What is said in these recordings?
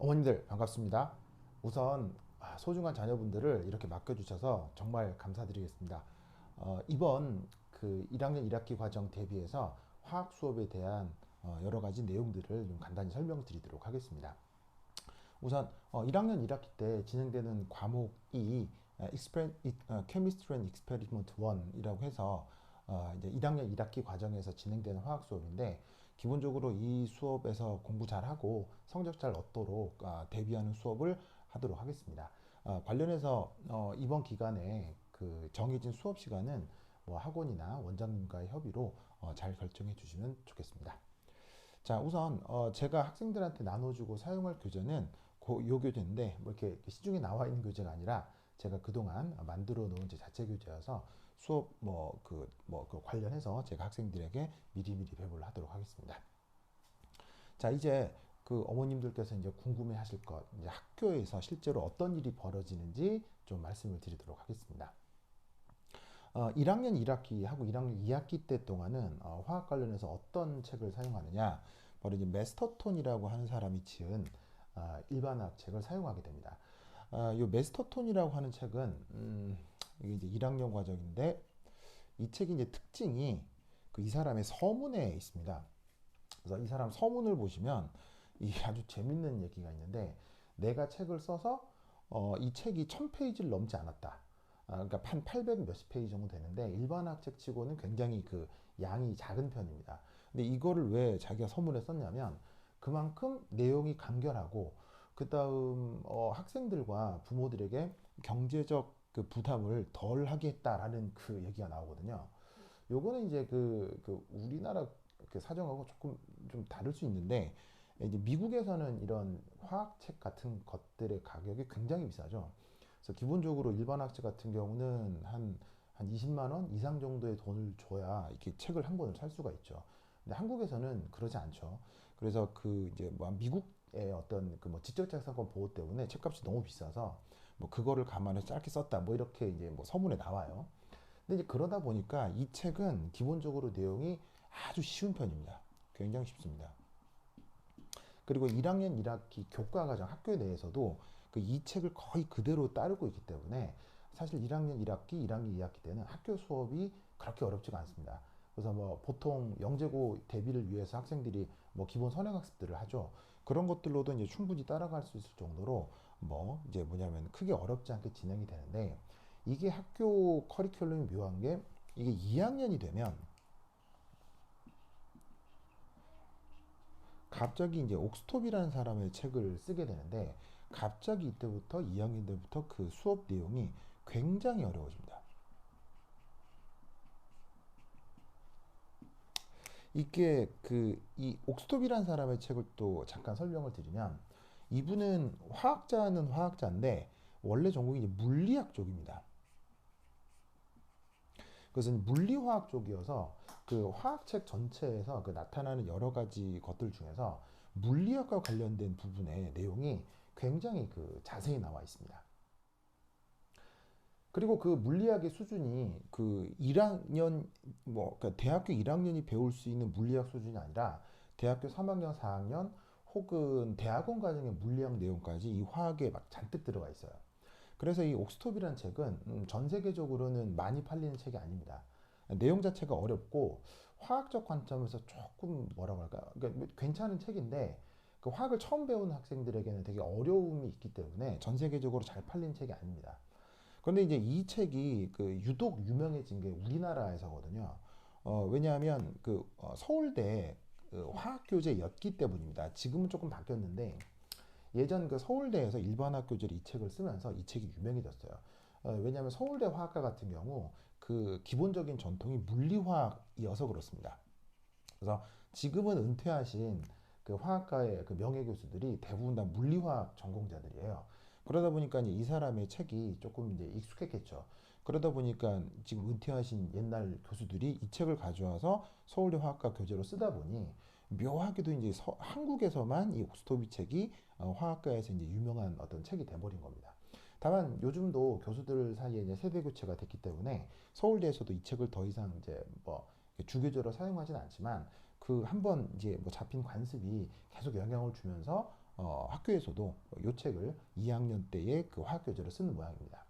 어머님들 반갑습니다. 우선 소중한 자녀분들을 이렇게 맡겨주셔서 정말 감사드리겠습니다. 이번 그 1학년 1학기 과정 대비해서 화학 수업에 대한 여러 가지 내용들을 좀 간단히 설명드리도록 하겠습니다. 우선 1학년 1학기 때 진행되는 과목이 Chemistry and Experiment 1이라고 해서 이제 1학년 1학기 과정에서 진행되는 화학 수업인데 기본적으로 이 수업에서 공부 잘하고 성적 잘 얻도록 대비하는 수업을 하도록 하겠습니다. 관련해서 이번 기간에 그 정해진 수업 시간은 뭐 학원이나 원장님과의 협의로 잘 결정해 주시면 좋겠습니다. 자, 우선 제가 학생들한테 나눠주고 사용할 교재는 요 교재인데 뭐 이렇게 시중에 나와 있는 교재가 아니라 제가 그동안 만들어 놓은 제 자체 교재여서 수업 그 관련해서 제가 학생들에게 미리미리 배부를 하도록 하겠습니다. 자, 이제 그 어머님들께서 이제 궁금해 하실 것, 이제 학교에서 실제로 어떤 일이 벌어지는지 좀 말씀을 드리도록 하겠습니다. 1학년 1학기하고 1학년 2학기 때 동안은 화학 관련해서 어떤 책을 사용하느냐, 바로 이제 메스터톤이라고 하는 사람이 지은 일반학 책을 사용하게 됩니다. 이 메스터톤이라고 하는 책은 이게 이제 1학년 과정인데 이 책이 이제 특징이 그 이 사람의 서문에 있습니다. 그래서 이 사람 서문을 보시면 이 아주 재밌는 얘기가 있는데 내가 책을 써서 이 책이 1000페이지를 넘지 않았다. 그러니까 한 800 몇십 페이지 정도 되는데 일반학 책 치고는 굉장히 그 양이 작은 편입니다. 근데 이거를 왜 자기가 서문에 썼냐면 그만큼 내용이 간결하고 그 다음 학생들과 부모들에게 경제적 그 부담을 덜 하겠다라는 그 얘기가 나오거든요. 요거는 이제 그 우리나라 그 사정하고 조금 좀 다를 수 있는데 이제 미국에서는 이런 화학책 같은 것들의 가격이 굉장히 비싸죠. 그래서 기본적으로 일반 학책 같은 경우는 한 20만 원 이상 정도의 돈을 줘야 이렇게 책을 한 권을 살 수가 있죠. 근데 한국에서는 그러지 않죠. 그래서 그 이제 뭐 미국의 어떤 그 뭐 지적재산권 보호 때문에 책값이 너무 비싸서 뭐 그거를 감안해서 짧게 썼다 뭐 이렇게 이제 뭐 서문에 나와요. 근데 이제 그러다 보니까 이 책은 기본적으로 내용이 아주 쉬운 편입니다. 굉장히 쉽습니다. 그리고 1학년 1학기 교과과정 학교 내에서도 그 이 책을 거의 그대로 따르고 있기 때문에 사실 1학년 1학기, 1학년 2학기 때는 학교 수업이 그렇게 어렵지가 않습니다. 그래서 뭐 보통 영재고 대비를 위해서 학생들이 뭐 기본 선행학습들을 하죠. 그런 것들로도 이제 충분히 따라갈 수 있을 정도로 뭐 이제 뭐냐면 크게 어렵지 않게 진행이 되는데 이게 학교 커리큘럼이 묘한 게 이게 2학년이 되면 갑자기 이제 옥스톱이라는 사람의 책을 쓰게 되는데 갑자기 이때부터 2학년 때부터 그 수업 내용이 굉장히 어려워집니다. 이게 그 이 옥스톱이라는 사람의 책을 또 잠깐 설명을 드리면 이분은 화학자는 화학자인데 원래 전공이 이제 물리학 쪽입니다. 그것은 물리화학 쪽이어서 그 화학책 전체에서 그 나타나는 여러 가지 것들 중에서 물리학과 관련된 부분의 내용이 굉장히 그 자세히 나와 있습니다. 그리고 그 물리학의 수준이 그 1학년 뭐 그러니까 대학교 1학년이 배울 수 있는 물리학 수준이 아니라 대학교 3학년, 4학년 혹은 대학원 과정의 물리학 내용까지 이 화학에 막 잔뜩 들어가 있어요. 그래서 이 옥스톱이라는 책은 전 세계적으로는 많이 팔리는 책이 아닙니다. 내용 자체가 어렵고 화학적 관점에서 조금 뭐라고 할까? 그러니까 뭐 괜찮은 책인데 그 화학을 처음 배우는 학생들에게는 되게 어려움이 있기 때문에 전 세계적으로 잘 팔리는 책이 아닙니다. 그런데 이제 이 책이 그 유독 유명해진 게 우리나라에서거든요. 왜냐하면 그 서울대 그 화학교재였기 때문입니다. 지금은 조금 바뀌었는데 예전 그 서울대에서 일반학 교재로 이 책을 쓰면서 이 책이 유명해졌어요. 왜냐하면 서울대 화학과 같은 경우 그 기본적인 전통이 물리화학이어서 그렇습니다. 그래서 지금은 은퇴하신 그 화학과의 그 명예 교수들이 대부분 다 물리화학 전공자들이에요. 그러다 보니까 이제 이 사람의 책이 조금 이제 익숙했겠죠. 그러다 보니까 지금 은퇴하신 옛날 교수들이 이 책을 가져와서 서울대 화학과 교재로 쓰다 보니 묘하게도 이제 한국에서만 이 옥스토비 책이 화학과에서 이제 유명한 어떤 책이 돼버린 겁니다. 다만 요즘도 교수들 사이에 이제 세대 교체가 됐기 때문에 서울대에서도 이 책을 더 이상 이제 뭐 주교재로 사용하진 않지만 그 한번 이제 뭐 잡힌 관습이 계속 영향을 주면서 학교에서도 요 책을 2학년 때의 그 화학 교재로 쓰는 모양입니다.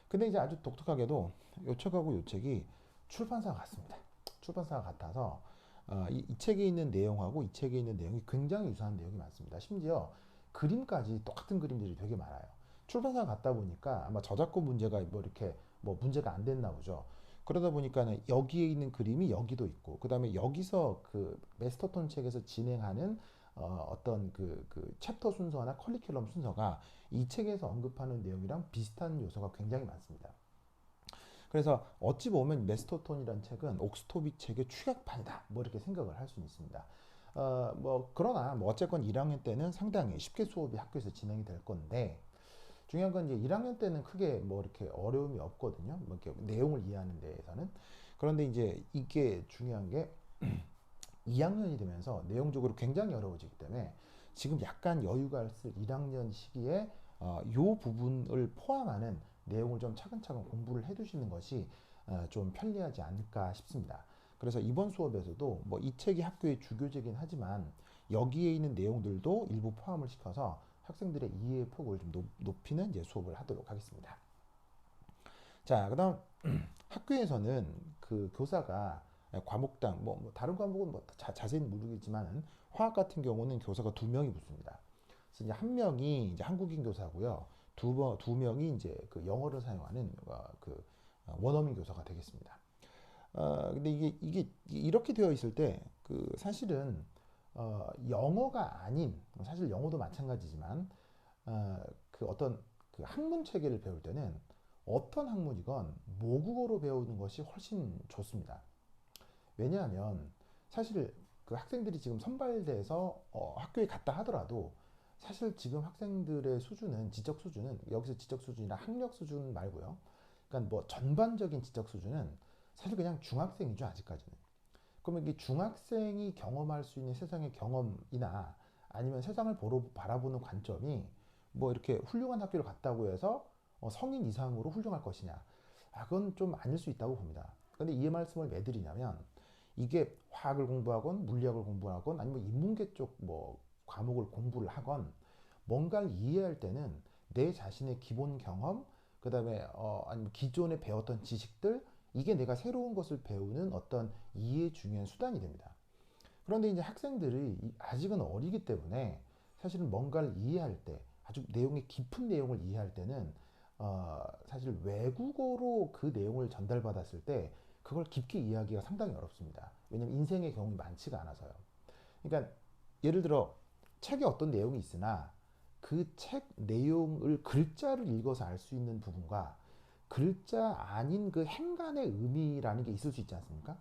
근데 이제 아주 독특하게도 요 책하고 요 책이 출판사가 같습니다. 출판사가 같아서 이 책에 있는 내용하고 이 책에 있는 내용이 굉장히 유사한 내용이 많습니다. 심지어 그림까지 똑같은 그림들이 되게 많아요. 출판사가 같다 보니까 아마 저작권 문제가 뭐 이렇게 뭐 문제가 안 됐나 보죠. 그러다 보니까는 여기에 있는 그림이 여기도 있고, 그 다음에 여기서 그 메스터톤 책에서 진행하는 어떤 그 챕터 순서나 커리큘럼 순서가 이 책에서 언급하는 내용이랑 비슷한 요소가 굉장히 많습니다. 그래서 어찌 보면 메스터톤이라는 책은 옥스토비 책의 축약판이다, 뭐 이렇게 생각을 할 수 있습니다. 뭐 그러나 뭐 어쨌건 1학년 때는 상당히 쉽게 수업이 학교에서 진행이 될 건데, 중요한 건 이제 1학년 때는 크게 뭐 이렇게 어려움이 없거든요. 뭐 이렇게 내용을 이해하는 데에서는. 그런데 이제 이게 중요한 게 2학년이 되면서 내용적으로 굉장히 어려워지기 때문에 지금 약간 여유가 있을 1학년 시기에 요 부분을 포함하는 내용을 좀 차근차근 공부를 해두시는 것이 좀 편리하지 않을까 싶습니다. 그래서 이번 수업에서도 뭐 이 책이 학교의 주교재긴 하지만 여기에 있는 내용들도 일부 포함을 시켜서 학생들의 이해의 폭을 좀 높이는 이제 수업을 하도록 하겠습니다. 자, 그다음 학교에서는 그 교사가 과목당 뭐 다른 과목은 뭐 자세히는 모르겠지만 화학 같은 경우는 교사가 두 명이 붙습니다. 그래서 이제 한 명이 이제 한국인 교사고요. 두 명이 이제 그 영어를 사용하는 원어민 교사가 되겠습니다. 근데 이게 이렇게 되어 있을 때 그 사실은 영어가 아닌, 사실 영어도 마찬가지지만 그 어떤 그 학문 체계를 배울 때는 어떤 학문이건 모국어로 배우는 것이 훨씬 좋습니다. 왜냐하면 사실 그 학생들이 지금 선발돼서 학교에 갔다 하더라도 사실 지금 학생들의 수준은, 지적 수준은, 여기서 지적 수준이나 학력 수준 말고요. 그러니까 뭐 전반적인 지적 수준은 사실 그냥 중학생이죠, 아직까지는. 그러면 이게 중학생이 경험할 수 있는 세상의 경험이나 아니면 세상을 바라보는 관점이 뭐 이렇게 훌륭한 학교를 갔다고 해서 성인 이상으로 훌륭할 것이냐? 그건 좀 아닐 수 있다고 봅니다. 근데 이 말씀을 왜 드리냐면 이게 화학을 공부하건 물리학을 공부하건 아니면 인문계 쪽 뭐 과목을 공부를 하건 뭔가를 이해할 때는 내 자신의 기본 경험, 그 다음에 아니면 기존에 배웠던 지식들, 이게 내가 새로운 것을 배우는 어떤 이해 중요한 수단이 됩니다. 그런데 이제 학생들이 아직은 어리기 때문에 사실은 뭔가를 이해할 때, 아주 내용의 깊은 내용을 이해할 때는 사실 외국어로 그 내용을 전달받았을 때 그걸 깊게 이해하기가 상당히 어렵습니다. 왜냐하면 인생의 경험이 많지가 않아서요. 그러니까 예를 들어 책에 어떤 내용이 있으나 그 책 내용을 글자를 읽어서 알 수 있는 부분과 글자 아닌 그 행간의 의미라는 게 있을 수 있지 않습니까?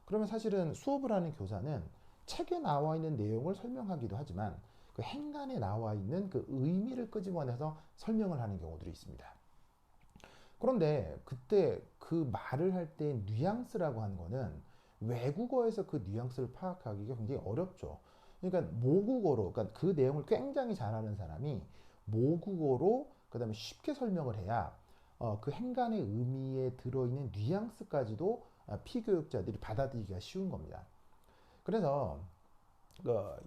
그러면 사실은 수업을 하는 교사는 책에 나와 있는 내용을 설명하기도 하지만 그 행간에 나와 있는 그 의미를 끄집어내서 설명을 하는 경우들이 있습니다. 그런데 그때 그 말을 할 때 뉘앙스라고 하는 거는 외국어에서 그 뉘앙스를 파악하기가 굉장히 어렵죠. 그러니까 모국어로, 그러니까 그 내용을 굉장히 잘하는 사람이 모국어로 그다음에 쉽게 설명을 해야 그 행간의 의미에 들어있는 뉘앙스까지도 피교육자들이 받아들이기가 쉬운 겁니다. 그래서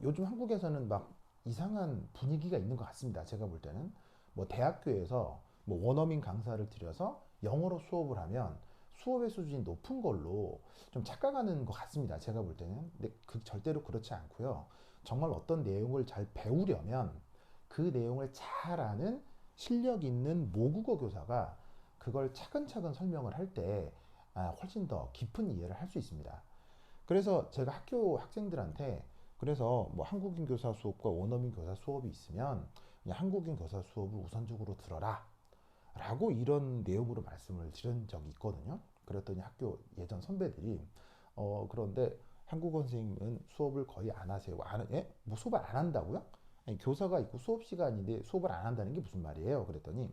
요즘 한국에서는 막 이상한 분위기가 있는 것 같습니다. 제가 볼 때는 뭐 대학교에서 뭐 원어민 강사를 들여서 영어로 수업을 하면 수업의 수준이 높은 걸로 좀 착각하는 것 같습니다. 제가 볼 때는. 근데 절대로 그렇지 않고요. 정말 어떤 내용을 잘 배우려면 그 내용을 잘 아는 실력 있는 모국어 교사가 그걸 차근차근 설명을 할 때 훨씬 더 깊은 이해를 할 수 있습니다. 그래서 제가 학교 학생들한테 그래서 뭐 한국인 교사 수업과 원어민 교사 수업이 있으면 그냥 한국인 교사 수업을 우선적으로 들어라 라고 이런 내용으로 말씀을 드린 적이 있거든요. 그랬더니 학교 예전 선배들이 그런데 한국어 선생님은 수업을 거의 안 하세요. 예? 뭐 수업을 안 한다고요? 아니, 교사가 있고 수업 시간인데 수업을 안 한다는 게 무슨 말이에요? 그랬더니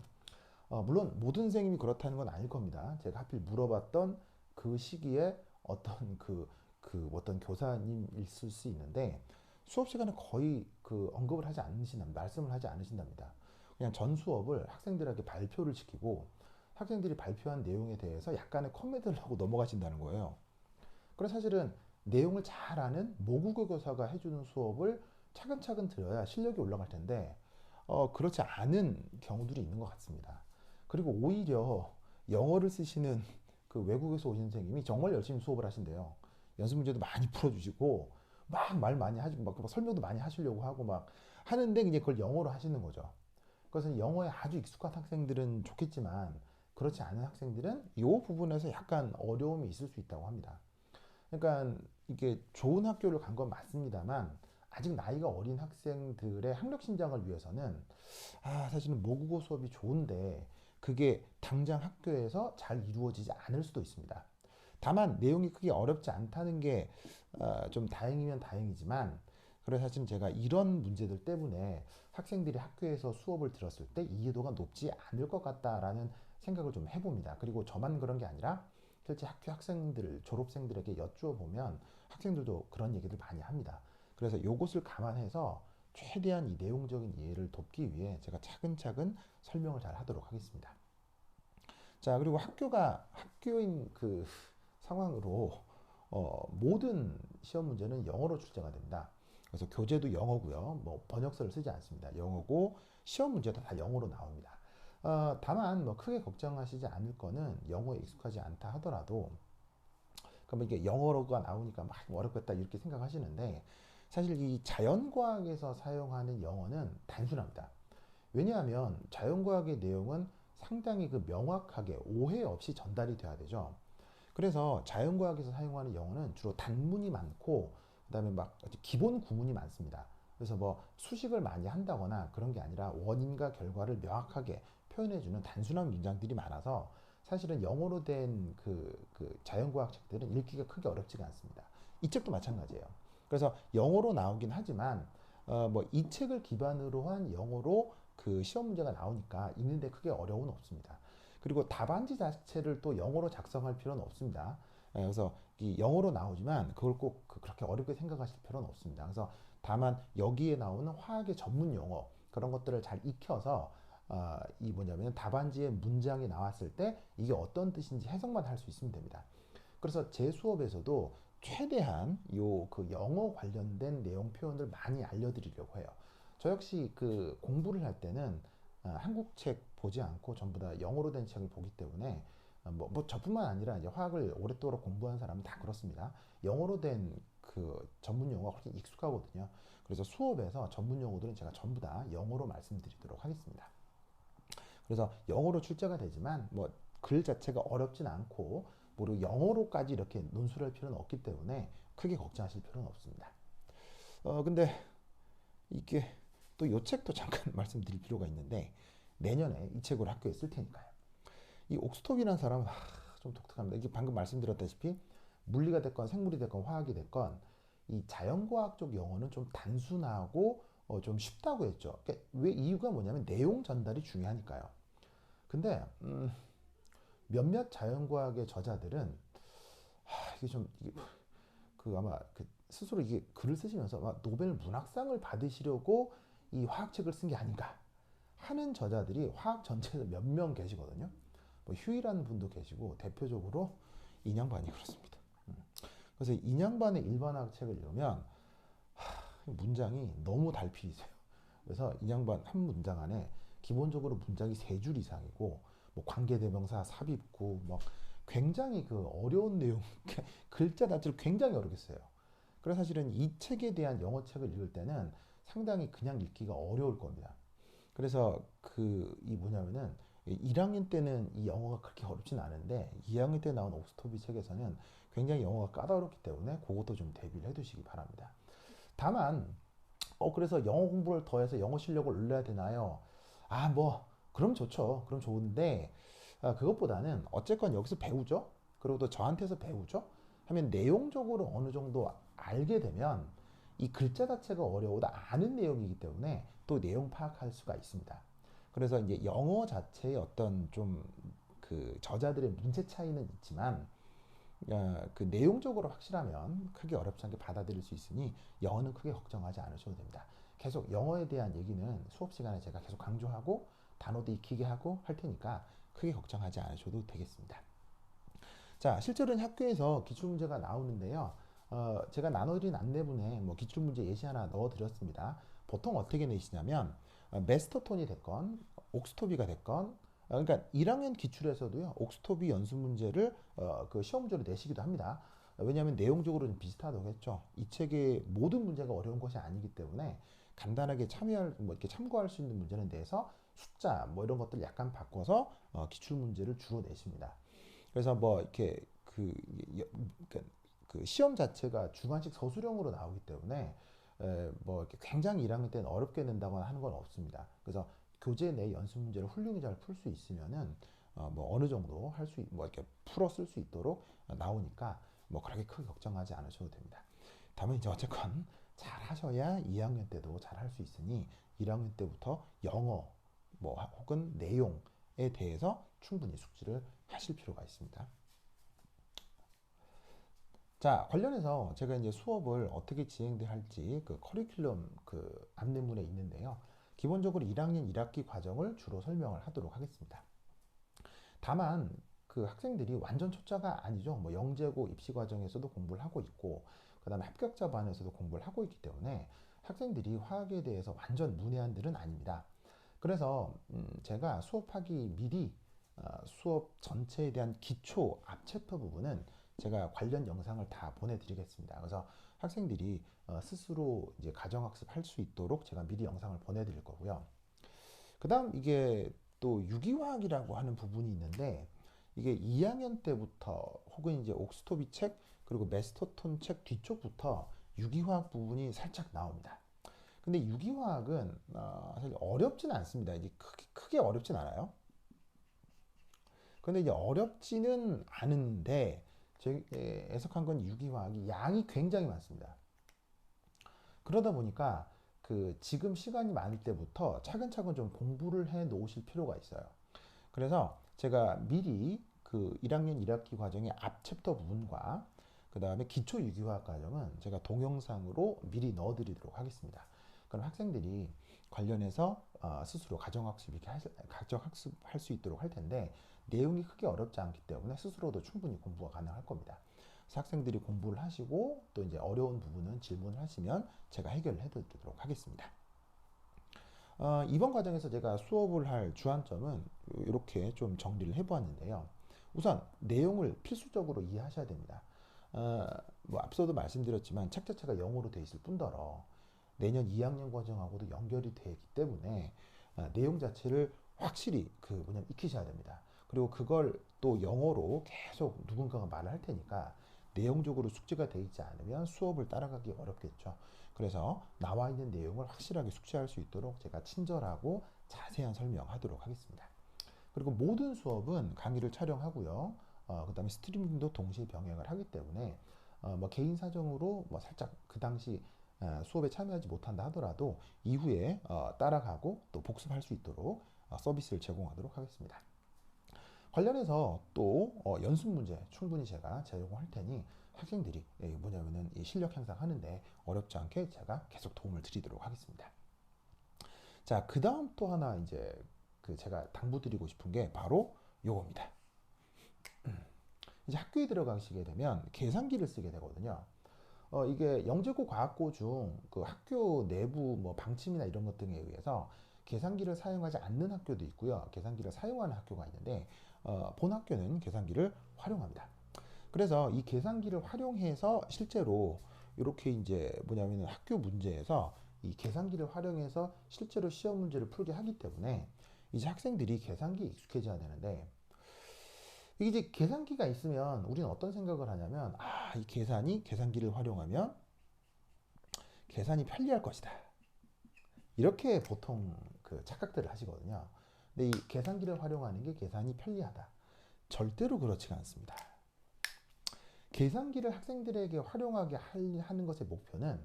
물론 모든 선생님이 그렇다는 건 아닐 겁니다. 제가 하필 물어봤던 그 시기에 어떤 어떤 교사님 있을 수 있는데 수업 시간에 거의 그 언급을 하지 않으신답니다. 말씀을 하지 않으신답니다. 그냥 전 수업을 학생들에게 발표를 시키고 학생들이 발표한 내용에 대해서 약간의 코멘트를 하고 넘어가신다는 거예요. 그래서 사실은 내용을 잘 아는 모국어 교사가 해주는 수업을 차근차근 들어야 실력이 올라갈 텐데 그렇지 않은 경우들이 있는 것 같습니다. 그리고 오히려 영어를 쓰시는 그 외국에서 오신 선생님이 정말 열심히 수업을 하신대요. 연습 문제도 많이 풀어주시고 막 말 많이 하시고 막 설명도 많이 하시려고 하고 막 하는데 이제 그걸 영어로 하시는 거죠. 그것은 영어에 아주 익숙한 학생들은 좋겠지만 그렇지 않은 학생들은 이 부분에서 약간 어려움이 있을 수 있다고 합니다. 그러니까 이게 좋은 학교를 간 건 맞습니다만 아직 나이가 어린 학생들의 학력 신장을 위해서는 사실은 모국어 수업이 좋은데 그게 당장 학교에서 잘 이루어지지 않을 수도 있습니다. 다만 내용이 크게 어렵지 않다는 게 좀 다행이면 다행이지만 그래서 사실 제가 이런 문제들 때문에 학생들이 학교에서 수업을 들었을 때 이해도가 높지 않을 것 같다라는 생각을 좀 해봅니다. 그리고 저만 그런 게 아니라 실제 학교 학생들, 졸업생들에게 여쭈어 보면 학생들도 그런 얘기들 많이 합니다. 그래서 이것을 감안해서 최대한 이 내용적인 이해를 돕기 위해 제가 차근차근 설명을 잘 하도록 하겠습니다. 자, 그리고 학교가 학교인 그 상황으로 모든 시험 문제는 영어로 출제가 됩니다. 그래서 교재도 영어고요. 뭐 번역서를 쓰지 않습니다. 영어고 시험 문제도 다 영어로 나옵니다. 다만 뭐 크게 걱정하시지 않을 거는 영어에 익숙하지 않다 하더라도 그러면 이게 영어로가 나오니까 막 어렵겠다 이렇게 생각하시는데 사실 이 자연과학에서 사용하는 영어는 단순합니다. 왜냐하면 자연과학의 내용은 상당히 그 명확하게 오해 없이 전달이 돼야 되죠. 그래서 자연과학에서 사용하는 영어는 주로 단문이 많고 그다음에 막 기본 구문이 많습니다. 그래서 뭐 수식을 많이 한다거나 그런 게 아니라 원인과 결과를 명확하게 표현해주는 단순한 문장들이 많아서 사실은 영어로 된 그 자연과학 책들은 읽기가 크게 어렵지가 않습니다. 이 책도 마찬가지예요. 그래서 영어로 나오긴 하지만 뭐 이 책을 기반으로 한 영어로 그 시험 문제가 나오니까 읽는데 크게 어려움은 없습니다. 그리고 답안지 자체를 또 영어로 작성할 필요는 없습니다. 그래서 이 영어로 나오지만 그걸 꼭 그렇게 어렵게 생각하실 필요는 없습니다. 그래서 다만 여기에 나오는 화학의 전문 용어 그런 것들을 잘 익혀서 이 뭐냐면 답안지에 문장이 나왔을 때 이게 어떤 뜻인지 해석만 할 수 있으면 됩니다. 그래서 제 수업에서도 최대한 요 그 영어 관련된 내용 표현을 많이 알려드리려고 해요. 저 역시 그 공부를 할 때는 한국 책 보지 않고 전부 다 영어로 된 책을 보기 때문에 뭐 저뿐만 아니라 이제 화학을 오랫동안 공부한 사람은 다 그렇습니다. 영어로 된 그 전문 용어가 훨씬 익숙하거든요. 그래서 수업에서 전문 용어들은 제가 전부 다 영어로 말씀드리도록 하겠습니다. 그래서 영어로 출제가 되지만 뭐 글 자체가 어렵진 않고 뭐로 영어로까지 이렇게 논술할 필요는 없기 때문에 크게 걱정하실 필요는 없습니다. 근데 이게 또 이 책도 잠깐 말씀드릴 필요가 있는데 내년에 이 책을 학교에 쓸 테니까요. 이 옥스톱이라는 사람은 좀 독특합니다. 이게 방금 말씀드렸다시피 물리가 됐건 생물이 됐건 화학이 됐건 이 자연과학 쪽 영어는 좀 단순하고 좀 쉽다고 했죠. 그러니까 왜 이유가 뭐냐면 내용 전달이 중요하니까요. 근데 몇몇 자연과학의 저자들은 이게 좀 이게 그 아마 그 스스로 이게 글을 쓰시면서 아마 노벨 문학상을 받으시려고 이 화학책을 쓴 게 아닌가 하는 저자들이 화학 전체에서 몇 명 계시거든요. 뭐 휴이라는 분도 계시고 대표적으로 인양반이 그렇습니다. 그래서 인양반의 일반학 책을 읽으면 문장이 너무 달필이세요. 그래서 인양반 한 문장 안에 기본적으로 문장이 세 줄 이상이고 뭐 관계대명사, 삽입구, 뭐 굉장히 그 어려운 내용 글자 자체를 굉장히 어렵게 써요. 그래서 사실은 이 책에 대한 영어 책을 읽을 때는 상당히 그냥 읽기가 어려울 겁니다. 그래서 그 이 뭐냐면은 1학년 때는 이 영어가 그렇게 어렵진 않은데 2학년 때 나온 옥스토비 책에서는 굉장히 영어가 까다롭기 때문에 그것도 좀 대비를 해두시기 바랍니다. 다만 그래서 영어 공부를 더해서 영어 실력을 올려야 되나요? 뭐 그럼 좋죠. 그럼 좋은데 그것보다는 어쨌건 여기서 배우죠. 그리고 또 저한테서 배우죠. 하면 내용적으로 어느 정도 알게 되면 이 글자 자체가 어려워도 아는 내용이기 때문에 또 내용 파악할 수가 있습니다. 그래서 이제 영어 자체의 어떤 좀 그 저자들의 문체 차이는 있지만 그 내용적으로 확실하면 크게 어렵지 않게 받아들일 수 있으니 영어는 크게 걱정하지 않으셔도 됩니다. 계속 영어에 대한 얘기는 수업 시간에 제가 계속 강조하고 단어도 익히게 하고 할 테니까 크게 걱정하지 않으셔도 되겠습니다. 자, 실제로는 학교에서 기출문제가 나오는데요. 제가 나눠드린 안내문에 뭐 기출문제 예시 하나 넣어드렸습니다. 보통 어떻게 내시냐면 메스터톤이 됐건 옥스토비가 됐건 그러니까 1학년 기출에서도요 옥스토비 연습 문제를 그 시험 문제로 내시기도 합니다. 왜냐하면 내용적으로 좀 비슷하다겠죠. 이 책의 모든 문제가 어려운 것이 아니기 때문에 간단하게 참여할 뭐 이렇게 참고할 수 있는 문제는 내서 숫자 뭐 이런 것들 약간 바꿔서 기출 문제를 주로 내십니다. 그래서 뭐 이렇게 그러니까 그 시험 자체가 주관식 서술형으로 나오기 때문에 뭐 이렇게 굉장히 1학년 때는 어렵게 낸다거나 하는 건 없습니다. 그래서 교재 내 연습 문제를 훌륭히 잘 풀 수 있으면은 뭐 어느 정도 할 수 뭐 이렇게 풀어 쓸 수 있도록 나오니까 뭐 그렇게 크게 걱정하지 않으셔도 됩니다. 다만 이제 어쨌건 잘 하셔야 2학년 때도 잘 할 수 있으니 1학년 때부터 영어 뭐 혹은 내용에 대해서 충분히 숙지를 하실 필요가 있습니다. 자, 관련해서 제가 이제 수업을 어떻게 진행할지 그 커리큘럼 그 안내문에 있는데요. 기본적으로 1학년 1학기 과정을 주로 설명을 하도록 하겠습니다. 다만 그 학생들이 완전 초짜가 아니죠. 뭐 영재고 입시 과정에서도 공부를 하고 있고 그다음에 합격자 반에서도 공부를 하고 있기 때문에 학생들이 화학에 대해서 완전 문외한들은 아닙니다. 그래서 제가 수업하기 미리 수업 전체에 대한 기초 앞 챕터 부분은 제가 관련 영상을 다 보내드리겠습니다. 그래서 학생들이 스스로 이제 가정학습 할 수 있도록 제가 미리 영상을 보내드릴 거고요. 그다음 이게 또 유기화학이라고 하는 부분이 있는데 이게 2학년 때부터 혹은 이제 옥스토비 책 그리고 메스터톤 책 뒤쪽부터 유기화학 부분이 살짝 나옵니다. 근데 유기화학은 사실 어렵진 않습니다. 이제 크게 어렵진 않아요. 근데 이제 어렵지는 않은데 제가 해석한 건 유기화학이 양이 굉장히 많습니다. 그러다 보니까 그 지금 시간이 많을 때부터 차근차근 좀 공부를 해 놓으실 필요가 있어요. 그래서 제가 미리 그 1학년 1학기 과정의 앞 챕터 부분과 그 다음에 기초 유기화학 과정은 제가 동영상으로 미리 넣어드리도록 하겠습니다. 그럼 학생들이 관련해서 스스로 가정학습 이렇게 가정학습할 수 있도록 할 텐데 내용이 크게 어렵지 않기 때문에 스스로도 충분히 공부가 가능할 겁니다. 그래서 학생들이 공부를 하시고 또 이제 어려운 부분은 질문을 하시면 제가 해결을 해드리도록 하겠습니다. 이번 과정에서 제가 수업을 할 주안점은 이렇게 좀 정리를 해보았는데요. 우선 내용을 필수적으로 이해하셔야 됩니다. 뭐 앞서도 말씀드렸지만 책 자체가 영어로 되어 있을 뿐더러 내년 2학년 과정하고도 연결이 되기 때문에 내용 자체를 확실히 그 뭐냐면 익히셔야 됩니다. 그리고 그걸 또 영어로 계속 누군가가 말을 할 테니까 내용적으로 숙지가 되어 있지 않으면 수업을 따라가기 어렵겠죠. 그래서 나와 있는 내용을 확실하게 숙지할 수 있도록 제가 친절하고 자세한 설명하도록 하겠습니다. 그리고 모든 수업은 강의를 촬영하고요. 그 다음에 스트리밍도 동시에 병행을 하기 때문에 뭐 개인 사정으로 뭐 살짝 그 당시 수업에 참여하지 못한다 하더라도 이후에 따라가고 또 복습할 수 있도록 서비스를 제공하도록 하겠습니다. 관련해서 또 연습 문제 충분히 제가 제공할 테니 학생들이 뭐냐면은 이 실력 향상하는데 어렵지 않게 제가 계속 도움을 드리도록 하겠습니다. 자, 그 다음 또 하나 이제 그 제가 당부드리고 싶은 게 바로 요겁니다. 이제 학교에 들어가시게 되면 계산기를 쓰게 되거든요. 이게 영재고 과학고 중 그 학교 내부 뭐 방침이나 이런 것 등에 의해서 계산기를 사용하지 않는 학교도 있고요. 계산기를 사용하는 학교가 있는데 본 학교는 계산기를 활용합니다. 그래서 이 계산기를 활용해서 실제로 이렇게 이제 뭐냐면 학교 문제에서 이 계산기를 활용해서 실제로 시험 문제를 풀게 하기 때문에 이제 학생들이 계산기에 익숙해져야 되는데 이게 이제 계산기가 있으면 우리는 어떤 생각을 하냐면 이 계산기를 활용하면 계산이 편리할 것이다. 이렇게 보통 그 착각들을 하시거든요. 근데 이 계산기를 활용하는 게 계산이 편리하다. 절대로 그렇지가 않습니다. 계산기를 학생들에게 활용하게 하는 것의 목표는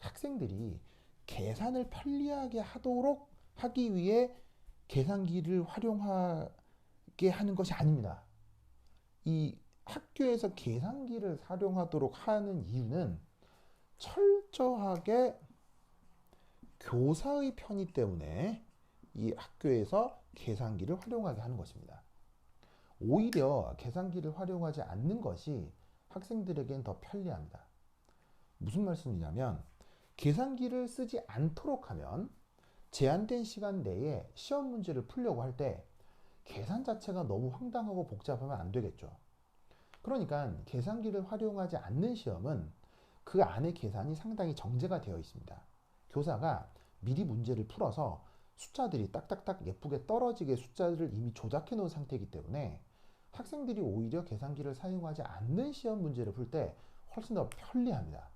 학생들이 계산을 편리하게 하도록 하기 위해 계산기를 활용하게 하는 것이 아닙니다. 이 학교에서 계산기를 활용하도록 하는 이유는 철저하게 교사의 편의 때문에 이 학교에서 계산기를 활용하게 하는 것입니다. 오히려 계산기를 활용하지 않는 것이 학생들에겐 더 편리합니다. 무슨 말씀이냐면 계산기를 쓰지 않도록 하면 제한된 시간 내에 시험 문제를 풀려고 할 때 계산 자체가 너무 황당하고 복잡하면 안 되겠죠. 그러니까 계산기를 활용하지 않는 시험은 그 안에 계산이 상당히 정제가 되어 있습니다. 교사가 미리 문제를 풀어서 숫자들이 딱딱딱 예쁘게 떨어지게 숫자를 이미 조작해 놓은 상태이기 때문에 학생들이 오히려 계산기를 사용하지 않는 시험 문제를 풀 때 훨씬 더 편리합니다.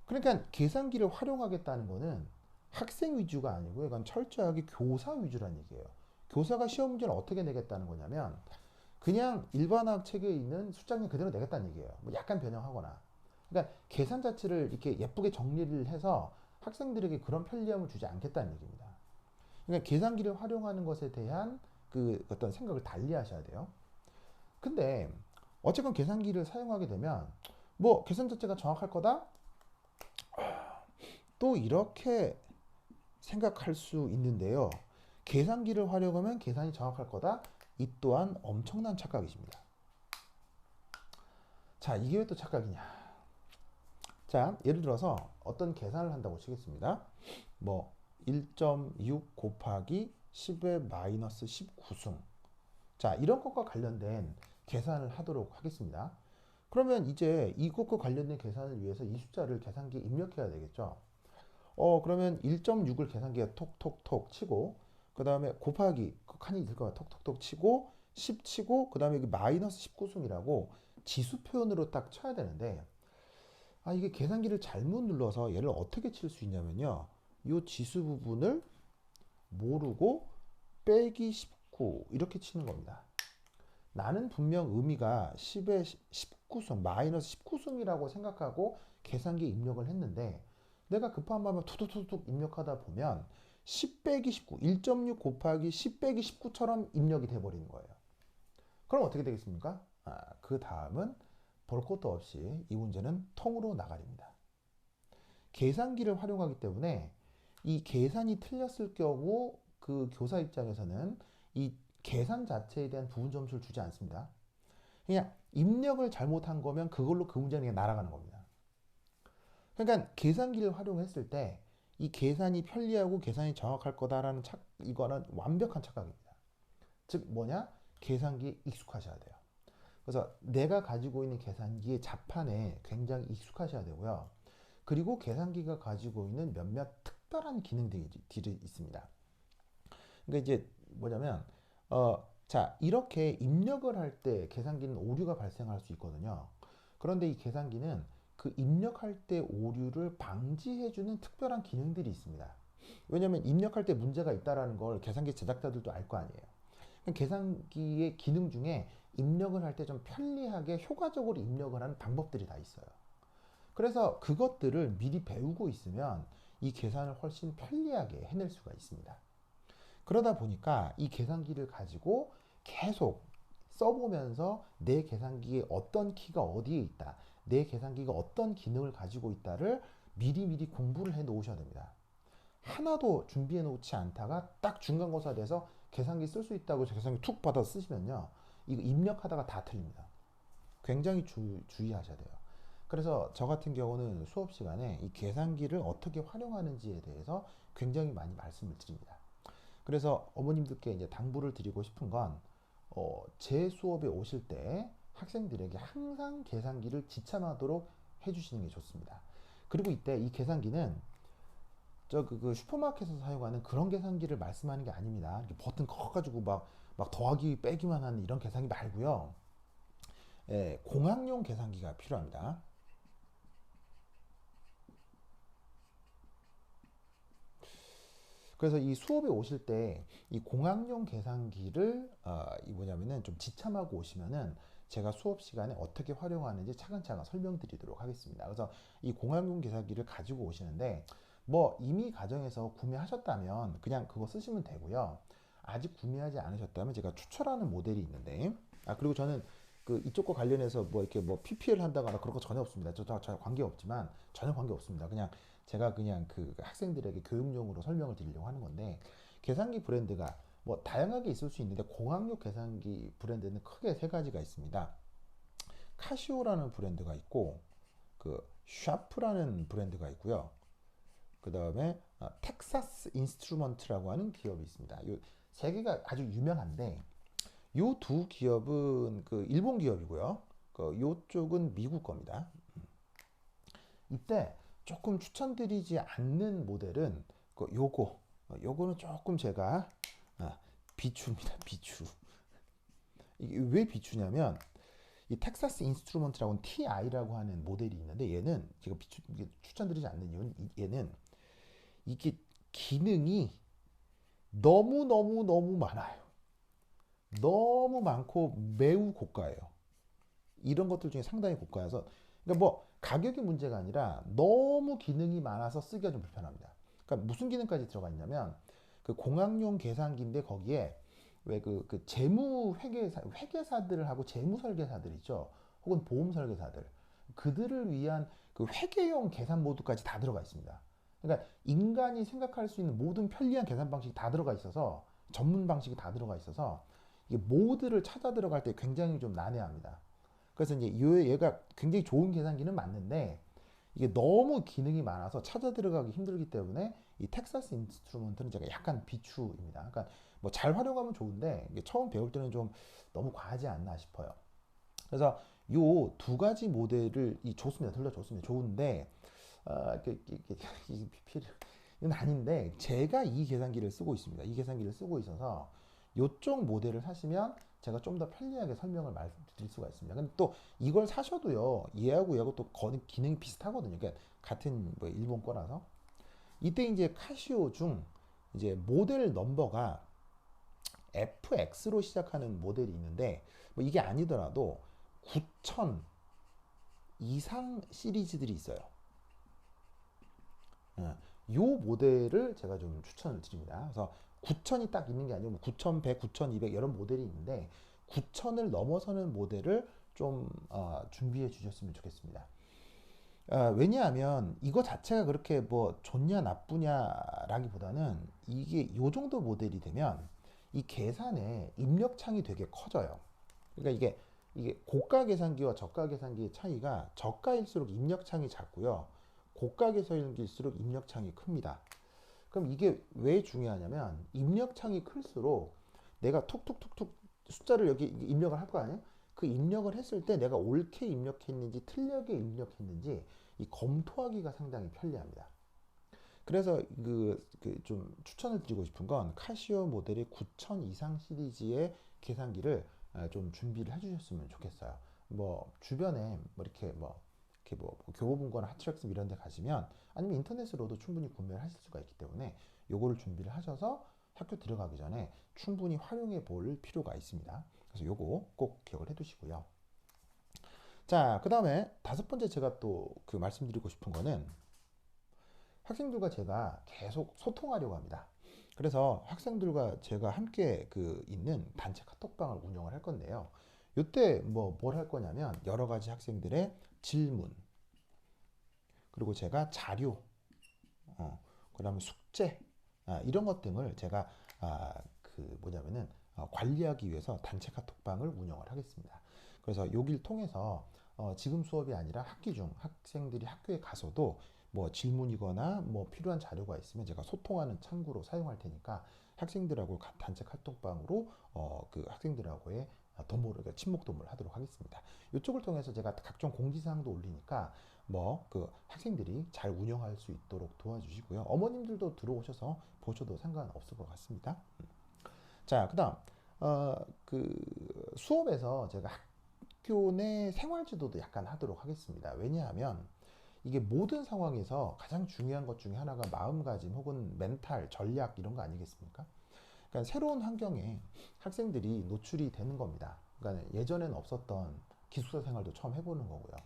그러니까 계산기를 활용하겠다는 거는 학생 위주가 아니고 이건 철저하게 교사 위주라는 얘기예요. 교사가 시험 문제를 어떻게 내겠다는 거냐면 그냥 일반화학 책에 있는 숫자는 그대로 내겠다는 얘기예요. 뭐 약간 변형하거나. 그러니까 계산 자체를 이렇게 예쁘게 정리를 해서 학생들에게 그런 편리함을 주지 않겠다는 얘기입니다. 그러니까 계산기를 활용하는 것에 대한 그 어떤 생각을 달리 하셔야 돼요. 근데 어쨌건 계산기를 사용하게 되면 뭐 계산 자체가 정확할 거다? 또 이렇게 생각할 수 있는데요. 계산기를 활용하면 계산이 정확할 거다? 이 또한 엄청난 착각이십니다. 자, 이게 왜 또 착각이냐? 자, 예를 들어서 어떤 계산을 한다고 치겠습니다. 뭐 1.6 곱하기 10의 마이너스 19승. 자, 이런 것과 관련된 계산을 하도록 하겠습니다. 그러면 이제 이것과 관련된 계산을 위해서 이 숫자를 계산기에 입력해야 되겠죠. 그러면 1.6을 계산기에 톡톡톡 치고 그 다음에 곱하기 그 칸이 있을 거야. 톡톡톡 치고 10 치고 그 다음에 마이너스 19승이라고 지수 표현으로 딱 쳐야 되는데 이게 계산기를 잘못 눌러서 얘를 어떻게 칠 수 있냐면요. 이 지수 부분을 모르고 빼기 19 이렇게 치는 겁니다. 나는 분명 의미가 10의 19승 마이너스 19승이라고 생각하고 계산기에 입력을 했는데 내가 급한 마음에 툭툭툭툭 입력하다 보면 10 빼기 19, 1.6 곱하기 10 빼기 19처럼 입력이 돼버리는 거예요. 그럼 어떻게 되겠습니까? 그 다음은 볼 것도 없이 이 문제는 통으로 나가립니다. 계산기를 활용하기 때문에 이 계산이 틀렸을 경우 그 교사 입장에서는 이 계산 자체에 대한 부분 점수를 주지 않습니다. 그냥 입력을 잘못한 거면 그걸로 그 문제는 그냥 날아가는 겁니다. 그러니까 계산기를 활용했을 때 이 계산이 편리하고 계산이 정확할 거다라는 이거는 완벽한 착각입니다. 즉 뭐냐? 계산기에 익숙하셔야 돼요. 그래서 내가 가지고 있는 계산기의 자판에 굉장히 익숙하셔야 되고요. 그리고 계산기가 가지고 있는 몇몇 특별한 기능들이 있습니다. 그러니까 이제 뭐냐면 자, 이렇게 입력을 할 때 계산기는 오류가 발생할 수 있거든요. 그런데 이 계산기는 그 입력할 때 오류를 방지해주는 특별한 기능들이 있습니다. 왜냐하면 입력할 때 문제가 있다는 걸 계산기 제작자들도 알 거 아니에요. 계산기의 기능 중에 입력을 할 때 좀 편리하게 효과적으로 입력을 하는 방법들이 다 있어요. 그래서 그것들을 미리 배우고 있으면 이 계산을 훨씬 편리하게 해낼 수가 있습니다. 그러다 보니까 이 계산기를 가지고 계속 써보면서 내 계산기에 어떤 키가 어디에 있다, 내 계산기가 어떤 기능을 가지고 있다를 미리미리 공부를 해 놓으셔야 됩니다. 하나도 준비해 놓지 않다가 딱 중간고사 돼서 계산기 쓸 수 있다고 계산기 툭 받아 쓰시면요, 이거 입력하다가 다 틀립니다. 굉장히 주의하셔야 돼요. 그래서 저 같은 경우는 수업 시간에 이 계산기를 어떻게 활용하는지에 대해서 굉장히 많이 말씀을 드립니다. 그래서 어머님들께 이제 당부를 드리고 싶은 건, 제 수업에 오실 때 학생들에게 항상 계산기를 지참하도록 해주시는 게 좋습니다. 그리고 이때 이 계산기는 그 슈퍼마켓에서 사용하는 그런 계산기를 말씀하는 게 아닙니다. 버튼 커가지고 막 더하기 빼기만 하는 이런 계산기 말고요. 공학용 계산기가 필요합니다. 그래서 이 수업에 오실 때 이 공학용 계산기를 이 뭐냐면은 좀 지참하고 오시면은 제가 수업 시간에 어떻게 활용하는지 차근차근 설명드리도록 하겠습니다. 그래서 이 공학용 계산기를 가지고 오시는데 뭐 이미 가정에서 구매하셨다면 그냥 그거 쓰시면 되고요. 아직 구매하지 않으셨다면 제가 추천하는 모델이 있는데 그리고 저는 그 이쪽과 관련해서 뭐 이렇게 뭐 PPL 한다거나 그런 거 전혀 없습니다. 전혀 관계 없지만 전혀 관계 없습니다. 그냥 제가 그냥 그 학생들에게 교육용으로 설명을 드리려고 하는 건데 계산기 브랜드가 뭐 다양하게 있을 수 있는데 공학용 계산기 브랜드는 크게 세 가지가 있습니다. 카시오라는 브랜드가 있고 그 샤프라는 브랜드가 있고요. 그 다음에 텍사스 인스트루먼트라고 하는 기업이 있습니다. 이 세 개가 아주 유명한데 이 두 기업은 그 일본 기업이고요. 그 요쪽은 미국 겁니다. 이때 조금 추천드리지 않는 모델은 그 요거는 조금 제가 비추입니다. 비추. 이게 왜 비추냐면 이 텍사스 인스트루먼트라고는 TI라고 하는 모델이 있는데 얘는 제가 추천드리지 않는 이유는 얘는 이게 기능이 너무 많아요. 너무 많고 매우 고가예요. 이런 것들 중에 상당히 고가여서 그러니까 뭐 가격이 문제가 아니라 너무 기능이 많아서 쓰기가 좀 불편합니다. 그러니까 무슨 기능까지 들어가 있냐면 그 공학용 계산기인데 거기에 왜 그 재무 회계사들을 하고 재무 설계사들 있죠. 혹은 보험 설계사들 그들을 위한 그 회계용 계산 모드까지 다 들어가 있습니다. 그러니까 인간이 생각할 수 있는 모든 편리한 계산 방식이 다 들어가 있어서 전문 방식이 다 들어가 있어서 이게 모드를 찾아 들어갈 때 굉장히 좀 난해합니다. 그래서 이제 얘가 굉장히 좋은 계산기는 맞는데 이게 너무 기능이 많아서 찾아 들어가기 힘들기 때문에 이 텍사스 인스트루먼트는 제가 약간 비추입니다. 그러니까 뭐 잘 활용하면 좋은데 이게 처음 배울 때는 좀 너무 과하지 않나 싶어요. 그래서 요 두 가지 모델을 좋습니다. 둘 다 좋습니다. 좋은데 이건 아닌데 제가 이 계산기를 쓰고 있습니다. 이 계산기를 쓰고 있어서 이쪽 모델을 사시면 제가 좀 더 편리하게 설명을 말씀드릴 수가 있습니다. 근데 또 이걸 사셔도요, 얘하고 또 거의 기능이 비슷하거든요. 그러니까 같은 뭐 일본 거라서. 이때 이제 카시오 중 이제 모델 넘버가 FX로 시작하는 모델이 있는데 뭐 이게 아니더라도 9000 이상 시리즈들이 있어요. 요 모델을 제가 좀 추천을 드립니다. 그래서 9000이 딱 있는 게 아니고 뭐 9100, 9200 이런 모델이 있는데 9000을 넘어서는 모델을 좀 준비해 주셨으면 좋겠습니다. 왜냐하면 이거 자체가 그렇게 뭐 좋냐 나쁘냐라기보다는 이게 요 정도 모델이 되면 이 계산의 입력창이 되게 커져요. 그러니까 이게 고가 계산기와 저가 계산기의 차이가 저가일수록 입력창이 작고요. 고가 계산기일수록 입력창이 큽니다. 그럼 이게 왜 중요하냐면 입력창이 클수록 내가 툭툭툭툭 숫자를 여기 입력을 할 거 아니에요? 그 입력을 했을 때 내가 옳게 입력했는지 틀리게 입력했는지 이 검토하기가 상당히 편리합니다. 그래서 좀 추천을 드리고 싶은 건 카시오 모델의 9000 이상 시리즈의 계산기를 좀 준비를 해주셨으면 좋겠어요. 뭐 주변에 뭐 이렇게 뭐 교보문고나 하트렉스 이런 데 가시면 아니면 인터넷으로도 충분히 구매를 하실 수가 있기 때문에 요거를 준비를 하셔서 학교 들어가기 전에 충분히 활용해 볼 필요가 있습니다. 그래서 요거 꼭 기억을 해 두시고요. 자, 그 다음에 다섯 번째 제가 또 말씀드리고 싶은 거는 학생들과 제가 계속 소통하려고 합니다. 그래서 학생들과 제가 함께 있는 단체 카톡방을 운영을 할 건데요. 이때 뭘 할 거냐면 여러 가지 학생들의 질문, 그리고 제가 자료, 그다음에 숙제, 이런 것 등을 제가 뭐냐면은 관리하기 위해서 단체 카톡방을 운영을 하겠습니다. 그래서 여기를 통해서 지금 수업이 아니라 학기 중 학생들이 학교에 가서도 뭐 질문이거나 뭐 필요한 자료가 있으면 제가 소통하는 창구로 사용할 테니까 학생들하고 단체 카톡방으로 학생들하고의 도모를 그러니까 친목 도모를 하도록 하겠습니다. 이쪽을 통해서 제가 각종 공지사항도 올리니까 학생들이 잘 운영할 수 있도록 도와주시고요. 어머님들도 들어오셔서 보셔도 상관없을 것 같습니다. 자, 그다음 수업에서 제가 학교 내 생활지도도 약간 하도록 하겠습니다. 왜냐하면 이게 모든 상황에서 가장 중요한 것 중에 하나가 마음가짐 혹은 멘탈, 전략 이런 거 아니겠습니까? 그러니까 새로운 환경에 학생들이 노출이 되는 겁니다. 그러니까 예전에는 없었던 기숙사 생활도 처음 해보는 거고요.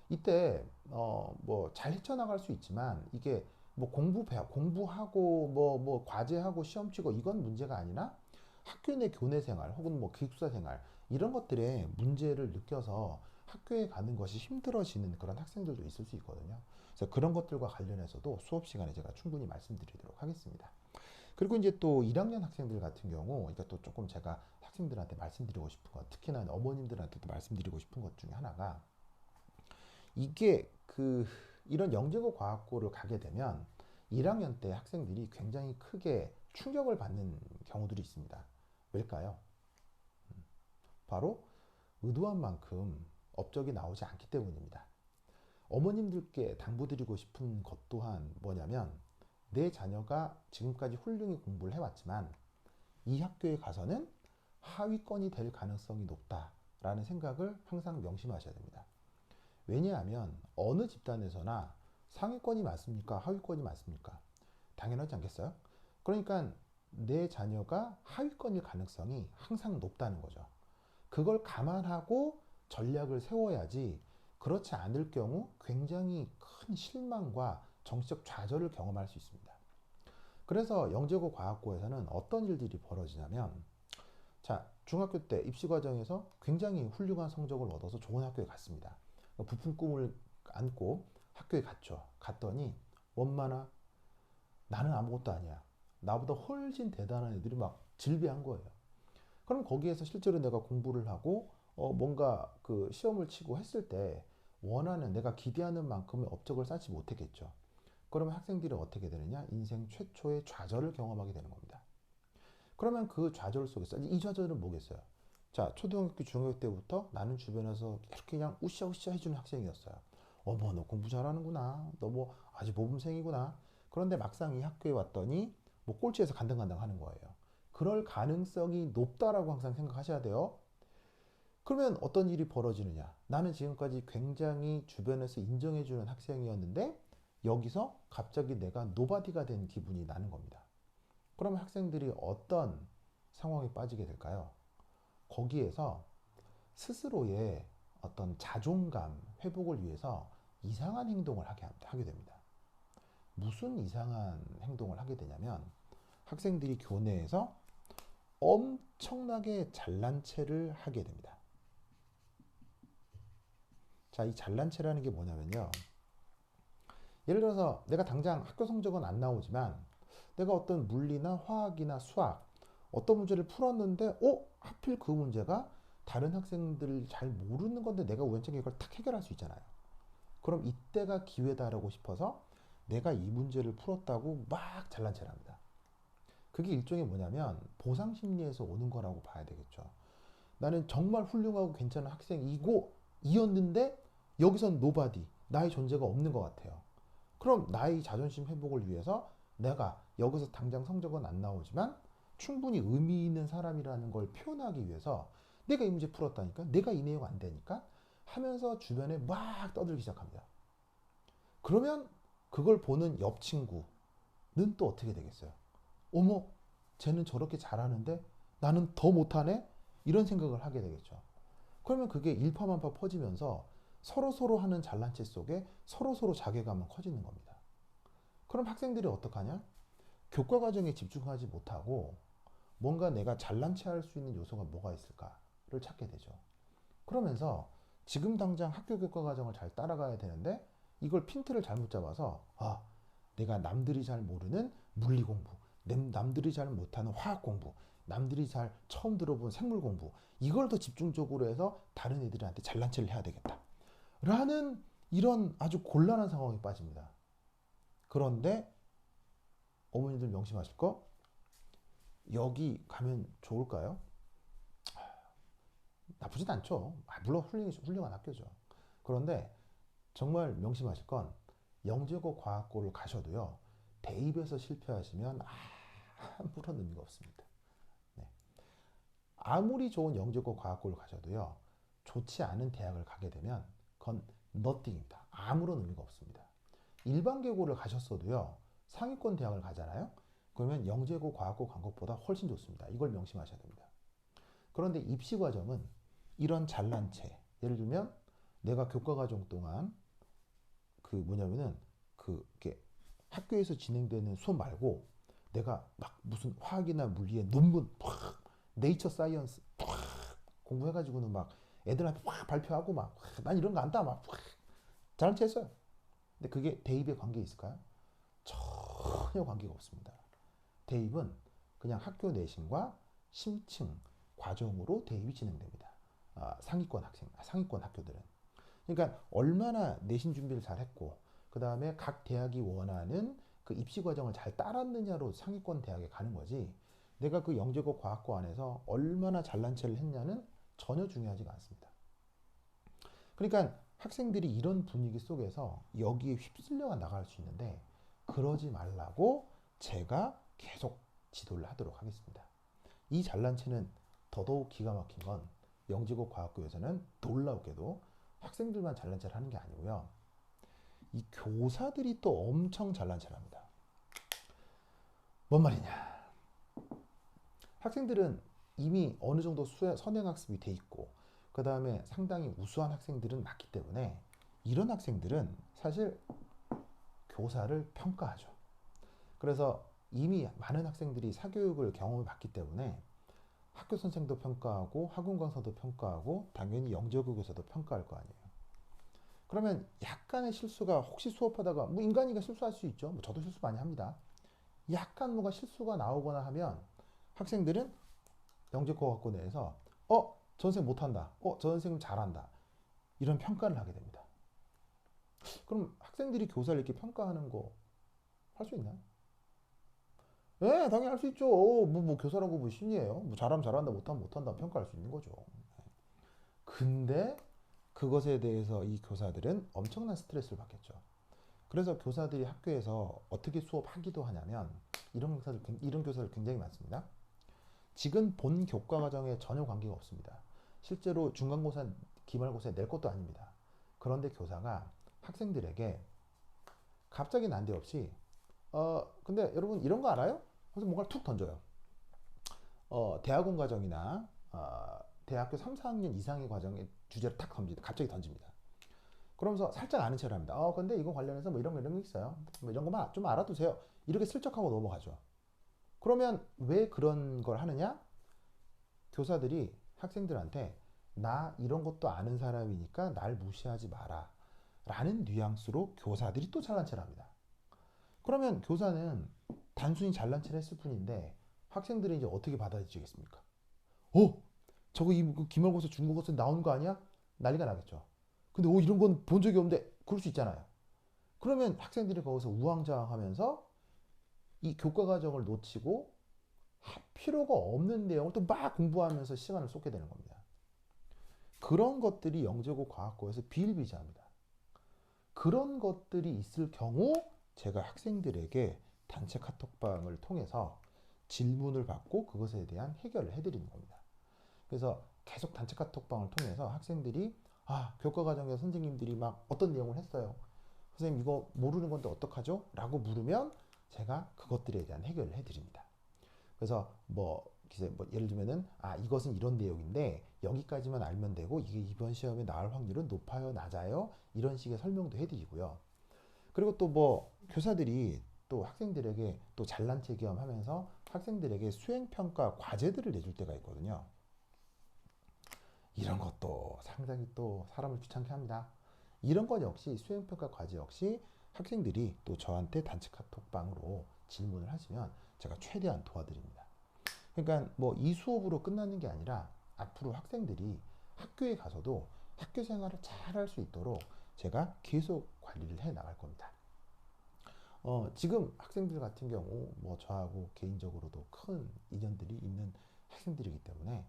이때 뭐 잘 헤쳐나갈 수 있지만 이게 뭐 공부하고 뭐 과제하고 시험 치고 이건 문제가 아니라 학교 내 교내 생활 혹은 뭐 기숙사 생활 이런 것들에 문제를 느껴서 학교에 가는 것이 힘들어지는 그런 학생들도 있을 수 있거든요. 그래서 그런 것들과 관련해서도 수업 시간에 제가 충분히 말씀드리도록 하겠습니다. 그리고 이제 또 1학년 학생들 같은 경우, 그러니까 또 조금 제가 학생들한테 말씀드리고 싶은 것, 특히나 어머님들한테도 말씀드리고 싶은 것 중에 하나가, 이게 이런 영재고 과학고를 가게 되면 1학년 때 학생들이 굉장히 크게 충격을 받는 경우들이 있습니다. 왜일까요? 바로 의도한 만큼 업적이 나오지 않기 때문입니다. 어머님들께 당부드리고 싶은 것 또한 뭐냐면, 내 자녀가 지금까지 훌륭히 공부를 해왔지만 이 학교에 가서는 하위권이 될 가능성이 높다라는 생각을 항상 명심하셔야 됩니다. 왜냐하면 어느 집단에서나 상위권이 많습니까? 하위권이 많습니까? 당연하지 않겠어요? 그러니까 내 자녀가 하위권일 가능성이 항상 높다는 거죠. 그걸 감안하고 전략을 세워야지, 그렇지 않을 경우 굉장히 큰 실망과 정치적 좌절을 경험할 수 있습니다. 그래서 영재고 과학고에서는 어떤 일들이 벌어지냐면, 자, 중학교 때 입시 과정에서 굉장히 훌륭한 성적을 얻어서 좋은 학교에 갔습니다. 부푼 꿈을 안고 학교에 갔죠. 갔더니 원만아, 나는 아무것도 아니야. 나보다 훨씬 대단한 애들이 막 질비한 거예요. 그럼 거기에서 실제로 내가 공부를 하고 뭔가 시험을 치고 했을 때 원하는, 내가 기대하는 만큼의 업적을 쌓지 못했겠죠. 그러면 학생들이 어떻게 되느냐? 인생 최초의 좌절을 경험하게 되는 겁니다. 그러면 그 좌절 속에서, 이 좌절은 뭐겠어요? 자, 초등학교, 중학교 때부터 나는 주변에서 이렇게 그냥 우쌰우쌰 해주는 학생이었어요. 어머, 너 공부 잘하는구나. 너 뭐 아주 모범생이구나. 그런데 막상 이 학교에 왔더니 뭐 꼴찌에서 간당간당 하는 거예요. 그럴 가능성이 높다라고 항상 생각하셔야 돼요. 그러면 어떤 일이 벌어지느냐? 나는 지금까지 굉장히 주변에서 인정해주는 학생이었는데 여기서 갑자기 내가 노바디가 된 기분이 나는 겁니다. 그러면 학생들이 어떤 상황에 빠지게 될까요? 거기에서 스스로의 어떤 자존감 회복을 위해서 이상한 행동을 하게 됩니다. 무슨 이상한 행동을 하게 되냐면, 학생들이 교내에서 엄청나게 잘난 체를 하게 됩니다. 자, 이 잘난 체라는 게 뭐냐면요. 예를 들어서 내가 당장 학교 성적은 안 나오지만 내가 어떤 물리나 화학이나 수학 어떤 문제를 풀었는데 하필 그 문제가 다른 학생들이 잘 모르는 건데 내가 우연찮게 이걸 탁 해결할 수 있잖아요. 그럼 이때가 기회다라고 싶어서 내가 이 문제를 풀었다고 막 잘난 체를 합니다. 그게 일종의 뭐냐면 보상 심리에서 오는 거라고 봐야 되겠죠. 나는 정말 훌륭하고 괜찮은 학생이었는데 여기선 노바디, 나의 존재가 없는 것 같아요. 그럼 나의 자존심 회복을 위해서 내가 여기서 당장 성적은 안 나오지만 충분히 의미 있는 사람이라는 걸 표현하기 위해서 내가 이 문제 풀었다니까, 내가 이 내용 안 되니까 하면서 주변에 막 떠들기 시작합니다. 그러면 그걸 보는 옆 친구는 또 어떻게 되겠어요? 어머, 쟤는 저렇게 잘하는데 나는 더 못하네? 이런 생각을 하게 되겠죠. 그러면 그게 일파만파 퍼지면서 서로 하는 잘난 체 속에 서로 자괴감은 커지는 겁니다. 그럼 학생들이 어떡하냐? 교과 과정에 집중하지 못하고 뭔가 내가 잘난 체 할 수 있는 요소가 뭐가 있을까를 찾게 되죠. 그러면서 지금 당장 학교 교과 과정을 잘 따라가야 되는데 이걸 핀트를 잘못 잡아서 내가 남들이 잘 모르는 물리 공부, 남들이 잘 못하는 화학 공부, 남들이 잘 처음 들어본 생물 공부, 이걸 더 집중적으로 해서 다른 애들한테 잘난 체를 해야 되겠다 라는 이런 아주 곤란한 상황에 빠집니다. 그런데 어머니들 명심하실 거, 여기 가면 좋을까요? 나쁘진 않죠. 물론 훌륭한 학교죠. 그런데 정말 명심하실 건, 영재고 과학고를 가셔도요, 대입에서 실패하시면 아무런 의미가 없습니다. 네. 아무리 좋은 영재고 과학고를 가셔도요, 좋지 않은 대학을 가게 되면 그건 nothing입니다. 아무런 의미가 없습니다. 일반 계고를 가셨어도요, 상위권 대학을 가잖아요. 그러면 영재고 과학고 간 것보다 훨씬 좋습니다. 이걸 명심하셔야 됩니다. 그런데 입시 과정은 이런 잘난 체, 예를 들면 내가 교과 과정 동안 이렇게 학교에서 진행되는 수업 말고 내가 막 무슨 화학이나 물리의 논문 네이처 사이언스 공부해가지고는 막 애들한테 발표하고 난 이런 거 안다 잘난 체 했어요. 근데 그게 대입에 관계 있을까요? 전혀 관계가 없습니다. 대입은 그냥 학교 내신과 심층, 과정으로 대입이 진행됩니다. 상위권 학교들은. 그러니까 얼마나 내신 준비를 잘했고, 그 다음에 각 대학이 원하는 그 입시 과정을 잘 따랐느냐로 상위권 대학에 가는 거지. 내가 그 영재고 과학고 안에서 얼마나 잘난 체를 했냐는 전혀 중요하지가 않습니다. 그러니까 학생들이 이런 분위기 속에서 여기에 휩쓸려 나갈 수 있는데, 그러지 말라고 제가 계속 지도를 하도록 하겠습니다. 이 잘난 체는 더더욱 기가 막힌 건 영재고 과학고에서는 놀랍게도 학생들만 잘난 체를 하는 게 아니고요. 이 교사들이 또 엄청 잘난 체를 합니다. 뭔 말이냐? 학생들은 이미 어느 정도 선행학습이 돼 있고, 그 다음에 상당히 우수한 학생들은 맞기 때문에 이런 학생들은 사실 교사를 평가하죠. 그래서 이미 많은 학생들이 사교육을 경험해 봤기 때문에 학교 선생도 평가하고 학원 강사도 평가하고 당연히 영재고 교사도 평가할 거 아니에요. 그러면 약간의 실수가 혹시 수업하다가 뭐 인간이가 실수할 수 있죠. 뭐 저도 실수 많이 합니다. 약간 뭐가 실수가 나오거나 하면 학생들은 영재고 학고 내에서 저 선생 못한다. 저 선생님 잘한다. 이런 평가를 하게 됩니다. 그럼 학생들이 교사를 이렇게 평가하는 거 할 수 있나요? 네, 당연히 할 수 있죠. 뭐 교사라고 뭐 신이에요. 뭐 잘하면 잘한다, 못하면 못한다 평가할 수 있는 거죠. 근데 그것에 대해서 이 교사들은 엄청난 스트레스를 받겠죠. 그래서 교사들이 학교에서 어떻게 수업하기도 하냐면 이런 교사들 굉장히 많습니다. 지금 본 교과 과정에 전혀 관계가 없습니다. 실제로 중간고사, 기말고사에 낼 것도 아닙니다. 그런데 교사가 학생들에게 갑자기 난데없이 근데 여러분 이런 거 알아요? 그래서 뭔가를 툭 던져요. 대학원 과정이나 대학교 3, 4학년 이상의 과정의 주제를 탁 던집니다. 갑자기 던집니다. 그러면서 살짝 아는 척을 합니다. 근데 이거 관련해서 뭐 이런 거 있어요. 뭐 이런 거만 좀 알아두세요. 이렇게 슬쩍 하고 넘어가죠. 그러면 왜 그런 걸 하느냐? 교사들이 학생들한테 나 이런 것도 아는 사람이니까 날 무시하지 마라 라는 뉘앙스로 교사들이 또 잘난 체를 합니다. 그러면 교사는 단순히 잘난 체를 했을 뿐인데 학생들이 이제 어떻게 받아들이겠습니까? 저거 그 기말고사 중국어에서 나오는 거 아니야? 난리가 나겠죠. 근데 이런 건 본 적이 없는데 그럴 수 있잖아요. 그러면 학생들이 거기서 우왕좌왕하면서 이 교과 과정을 놓치고 할 필요가 없는 내용을 또 막 공부하면서 시간을 쏟게 되는 겁니다. 그런 것들이 영재고 과학고에서 비일비재합니다. 그런 것들이 있을 경우 제가 학생들에게 단체 카톡방을 통해서 질문을 받고 그것에 대한 해결을 해드리는 겁니다. 그래서 계속 단체 카톡방을 통해서 학생들이 교과 과정에서 선생님들이 막 어떤 내용을 했어요. 선생님 이거 모르는 건데 어떡하죠? 라고 물으면 제가 그것들에 대한 해결을 해드립니다. 그래서 예를 들면은 이것은 이런 내용인데 여기까지만 알면 되고 이게 이번 시험에 나올 확률은 높아요, 낮아요? 이런 식의 설명도 해드리고요. 그리고 또 교사들이 또 학생들에게 또 잘난 체 겸하면서 학생들에게 수행평가 과제들을 내줄 때가 있거든요. 이런 것도 상당히 또 사람을 귀찮게 합니다. 이런 것 역시 수행평가 과제 역시 학생들이 또 저한테 단체 카톡방으로 질문을 하시면 제가 최대한 도와드립니다. 그러니까 이 수업으로 끝나는 게 아니라 앞으로 학생들이 학교에 가서도 학교 생활을 잘 할 수 있도록 제가 계속 관리를 해 나갈 겁니다. 지금 학생들 같은 경우 저하고 개인적으로도 큰 인연들이 있는 학생들이기 때문에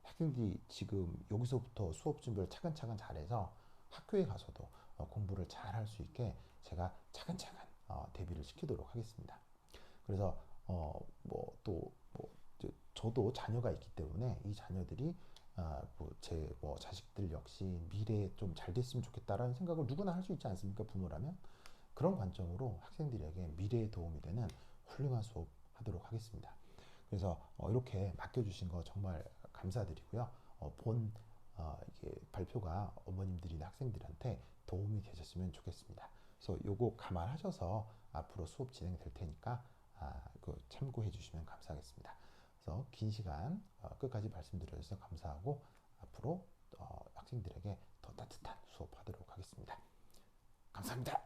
학생들이 지금 여기서부터 수업 준비를 차근차근 잘해서 학교에 가서도 공부를 잘 할 수 있게 제가 차근차근 대비를 시키도록 하겠습니다. 그래서 저도 자녀가 있기 때문에 이 자녀들이 제 자식들 역시 미래에 좀 잘 됐으면 좋겠다라는 생각을 누구나 할 수 있지 않습니까? 부모라면. 그런 관점으로 학생들에게 미래에 도움이 되는 훌륭한 수업 하도록 하겠습니다. 그래서 이렇게 맡겨주신 거 정말 감사드리고요. 이게 발표가 어머님들이나 학생들한테 도움이 되셨으면 좋겠습니다. 그래서 요거 감안하셔서 앞으로 수업 진행될 테니까 참고해 주시면 감사하겠습니다. 그래서 긴 시간 끝까지 말씀드려주셔서 감사하고 앞으로 학생들에게 더 따뜻한 수업하도록 하겠습니다. 감사합니다.